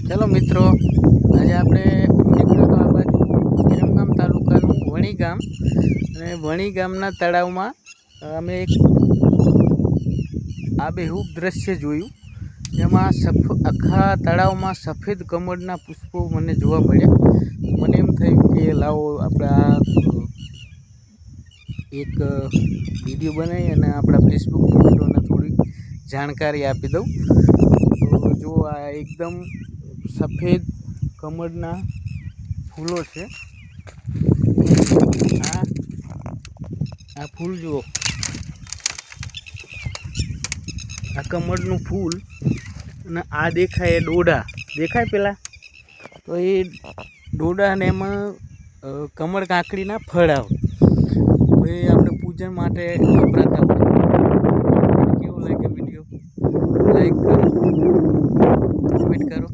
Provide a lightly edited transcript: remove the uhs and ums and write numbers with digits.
चलो मित्रों, आज આપણે નીકળ્યો તો આ બાજુ વિરમગામ તાલુકાનું વણી ગામ અને વણી ગામના તળાવમાં અમે એક આબેહૂબ દ્રશ્ય જોયું, જેમાં આખા તળાવમાં સફેદ કમળના પુષ્પો મને જોવા મળ્યા. મને એમ થયું કે લાવો આપણા એક વિડીયો બનાવી અને આપણા ફેસબુક મિત્રોને થોડી જાણકારી આપી દઉં. તો જો આ એકદમ સફેદ કમળના ફૂલો છે. આ ફૂલ જુઓ, આ કમળનું ફૂલ અને આ દેખાય એ ડોડા દેખાય પેલા, તો એ ડોડાને એમાં કમળ કાંકડીના ફળ આવે. તો એ આપણે પૂજન માટે વપરાતા હોય. કેવો લાગે વિડીયો? લાઈક કરો, કમેન્ટ કરો.